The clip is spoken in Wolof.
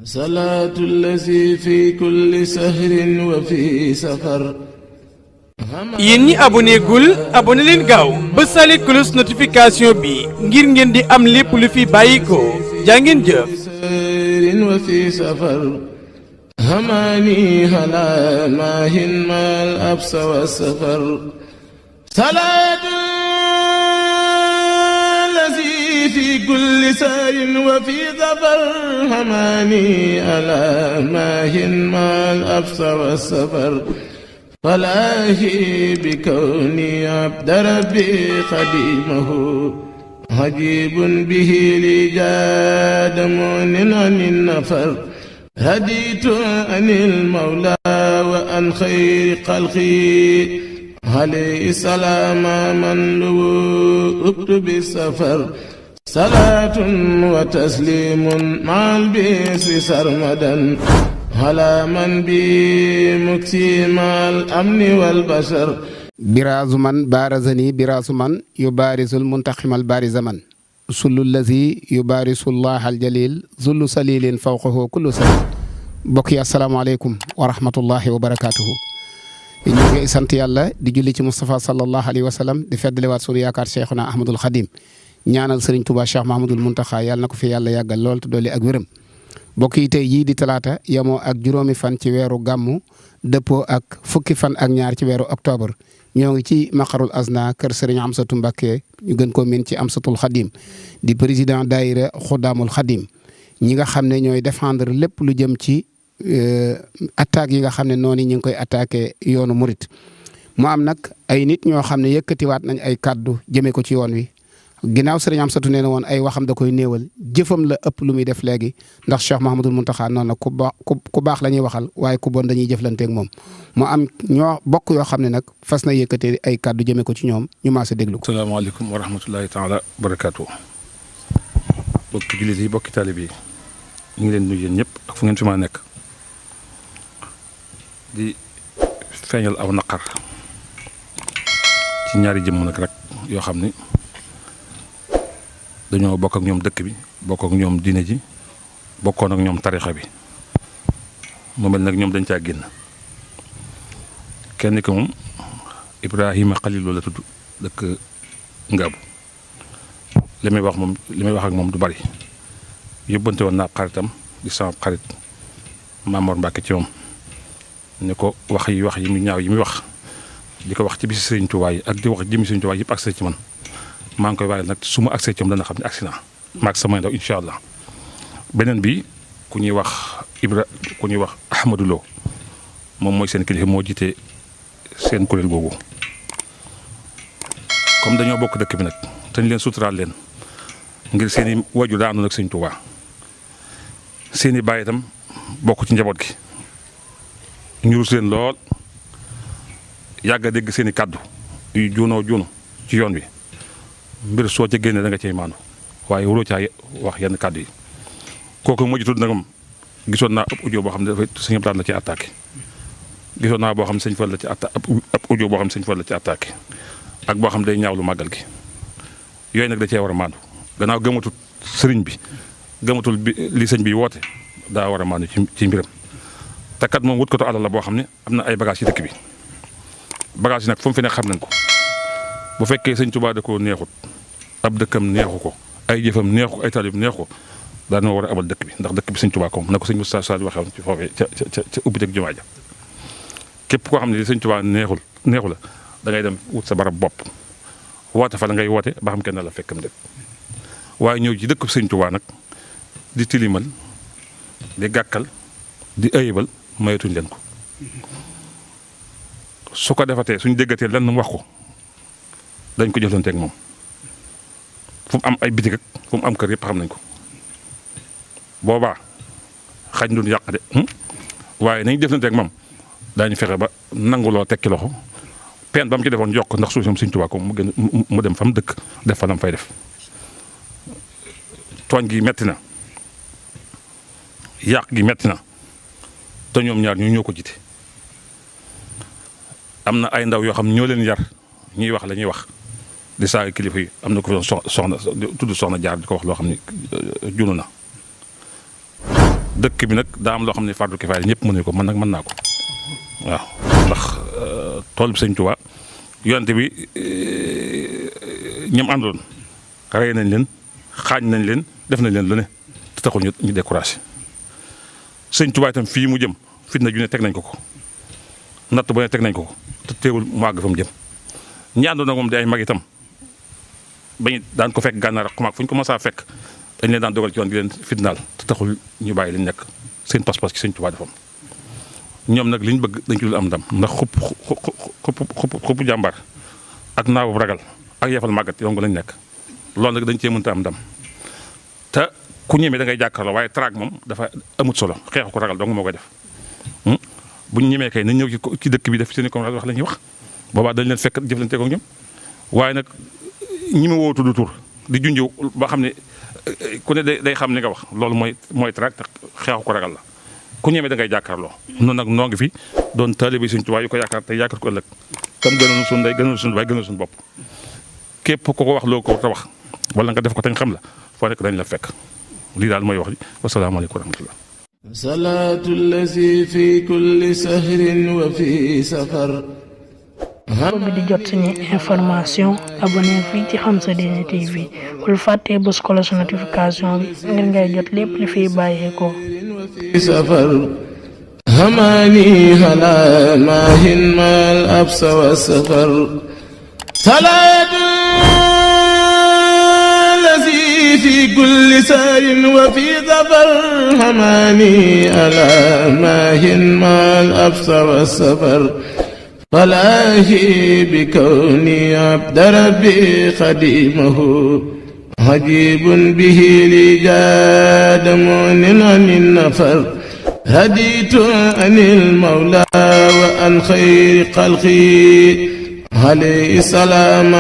salaatu allazi fi kulli sahrin wa fi safar. yéen ñi aboné gul aboné leen gaaw ba sale cloche notification bi ngir ngeen di am lépp lu fi bàyyi ko jaa ngeen jëf. wa fi safar. hamaani halaa maahin maal absa wa safar. salaatu في كل سار وفي ظفر هماني ألا ماهن ما الأبص والسفر فلاهي بكوني عبد ربي خديمه عجيب به لي جاد مؤن عن النفر هديت عن المولى وعن خير خلقي عليه السلام من لو اكتب السفر صلاة وتسليم مع البسر سرمدا على من بي مكسيم الأمن والبشر براز من بارزني براز من يبارز المنتخم البارز من سل الذي يبارز الله الجليل ذل سليل فوقه كل سليل بقي السلام عليكم ورحمة الله وبركاته ñu ngi sant yàlla di julli ci Moustapha sallallahu alayhi wa sallam di feddaliwaat sunu yaakaar Cheikhuna Ahmadul Khadim ñaanal Serigne Touba Cheikh Mahamadul Muntaxa yàlla na ko fi yàlla yàggal lool te dolli ak wéram mbokk yi tey jii di talaata yemoo ak juróomi fan ci weeru gàmmu dëppoo ak fukki fan ak ñaar ci weeru octobre ñoo ngi ci maqarul azna kër Serigne Amsatou Mbacké ñu gën koo miin ci Amsatul Khadim di président daayira Xudaamul Khadim ñi nga xam ne ñooy défendre lépp lu jëm ci attaques yi nga xam ne noonu ñu ngi koy attaqué yoonu murit mu am nag ay nit ñoo xam ne yëkkatiwaat nañ ay kàddu jëmee ko ci yoon wi ginnaaw sëriñ Amsatou nee na woon ay waxam da koy néewal jëfam la ëpp lu muy def léegi ndax Cheikh Mahamadul Muntaxa noonu la ku baax la ñuy waxal waaye ku bon dañuy jëflanteeg moom mu am ñoo bokk yoo xam ne nag fas na yëkkatee ay kàddu jëmee ko ci ñoom ñu maase déglu ko. salaamaaleykum wa rahmatullahi taala wa barakaatu. bokki jullit yi bokki taalib yi ñu ngi leen nuyu yéen ñëpp ak fu ngeen fi ma nekk di feeñal aw naqar ci ñaari jëmm nag rek yoo xam ni dañoo bokk ak ñoom dëkk bi bokk ak ñoom diine ji bokkoon ak ñoom tarixa bi mu mel nag ñoom dañ caa génn kenn ki moom Ibrahima Xalilu la tudd dëkk Ngaabu li may wax ak moom du bari yóbbante woon naa xaritam di sama xarit Mamor Mbàkke ci moom ne ko wax yi mu ñaaw yi muy wax di ko wax ci bisi Sëriñ Tuubaa yi ak di wax jëmi Sëriñ Tuubaa yëpp accès ci man maa ngi koy waaye nag su ma accès ci moom dana xam ne accès naa maag samay ndaw incha allah beneen bi ku ñuy wax Ahmadou Lo moom mooy seen kilifa moo jiite seen kuréel googu comme dañoo bokk dëkk bi nag te ñu leen suturaal leen ngir seen i waju daanu nag Sëriñ Tuubaa seen i baay itam bokk ci njaboot gi ñu rus leen lool yàgg a dégg seen i kàddu yu juunoo ci yoon wi mbir soo ca génnee da nga cay maandu waaye waroo caa wax yenn kàddu yi kooku mujj tudd nag moom gisoon naa ab audio boo xam ne dafay sëñ Abdou la ci attaqué gisoon naa boo xam ne sëñ Fall la ci attaqué ab audio boo xam ne sëñ Fall la ci attaqué ak boo xam ne day ñaawlu màggal gi yooyu nag da cee war a maandu gannaaw gëmatul sëriñ bi gëmatul bi li sëñ bi woote daa war a maandu ci mbiram te kat moom wut ko to alal la boo xam ne am na ay bagage ci dëkk bi bagage yi nag fu mu fi ne xam nañ ko bu fekkee sëñ Tuubaa da koo neexut ab dëkkam neexu ko ay jëfam neexu ko ay taalib neexu ko daanoo war a abal dëkk bi ndax dëkk bi sëñ Tuubaa ko na ko sëñ Moussa Sall waxee woon ci foofee ca ubbiteeg jumaa ja képp koo xam ne li sëñ Tuubaa neexu la da ngay dem wut sa barab bopp woote fa la ngay woote ba xam kenn la fekkam de waaye ñëw ci dëkk sëñ Tuubaa nag di tilimal di gàkkal di ayibal mayatuñ leen ko su ko defatee suñ déggatee lan wax ko dañ ko jëflanteeg moom fu mu am ay bitig ak fu mu am kër yëpp xam nañ ko boobaa xaj duñ yàq de waaye nañ jëflanteeg moom daañu fexe ba nanguloo tekki loxo peen ba mu ci defoon yokk ndax suuf si Sëñ Tuubaa ko mu dem fa mu dëkk def fa lam fay def tooñ gi metti na yàq gi metti na te ñoom ñaar ñoo ko jiite am na ay ndaw yoo xam ñoo leen yar ñuy wax la ñuy wax di saaga kilifa yi am na ko soxna tudd soxna jaar di ko wax loo xam ne junu na dëkk bi nag daa am loo xam ne fardu kifaaya ñëpp mënuñu ko man nag mën naa ko waaw ndax tool bi sëñ Tuubaa yonte bi ñam àndoon rey nañ leen xaañ nañ leen def nañ leen lu ne te taxul ñu découragé sëñ Tuubaa itam fii mu jëm fitna ju ne teg nañ ko ko natt bu ne teg nañ ko ko te teewul mu àgg fa mu jëm ñi àndoon nag moom di ay mag itam bañ daan ko fekk gànnaar xumaag fu ñu ko masaa fekk dañ leen daan dogal ci yoon di leen fitnaal te taxul ñu bàyyi li ñu nekk seen pas-pas ci sëñ Tuubaa defam ñoom nag li ñu bëgg dañ ci dul am ndam ndax xupp jàmbaar ak naawu ragal ak yefal màggat yow nga lañ nekk loolu nag dañ cee mënta am ndam te ku ñemee da ngay jàkkaarloo waaye traag moom dafa amut solo xeexu ko ragal dong moo koy def bu ñu ñemee kay nañ ñëw ci dëkk bi def seen i conférence wax la ñuy wax boobaa dañ leen fekk jëflante ko ñoom waaye nag ñi ma woo tudd tur di junjëw ba xam ne ku ne day xam li nga wax loolu mooy traag te xeexu ko ragal la ku ñemee da ngay jàkkaarloo noonu nag noo ngi fi doon taalibe Sëñ Tuubaa yu ko yaakaar te yaakaar ko ëllëg tam gënoon suñu ndey gënoon suñu baay gënoon suñu bopp képp ku ko wax loo ko te wax wala nga def ko te xam la foo nekk dañ la fekk lii daal mooy wax ji wasalaamaaleykum wa rahmatullah salaatu allazi fi kulli sahrin wa fi safar bi di jot suñu information abonné fii ci Xam Sa Diine TV bul fàttee bës cloche notification bi ngir ngay jot lépp li fiy bàyyeekoo safar hamani hala mahin mal absa wa safar salaatu allazi fi kulli sahrin wa fi safar hamani hala mahin mal absa wa safar فلاهي بكوني عبد ربي خديمه عجيب به لي جاد مؤمن عن النفر هديت عن المولى وعن خير خلقي عليه السلام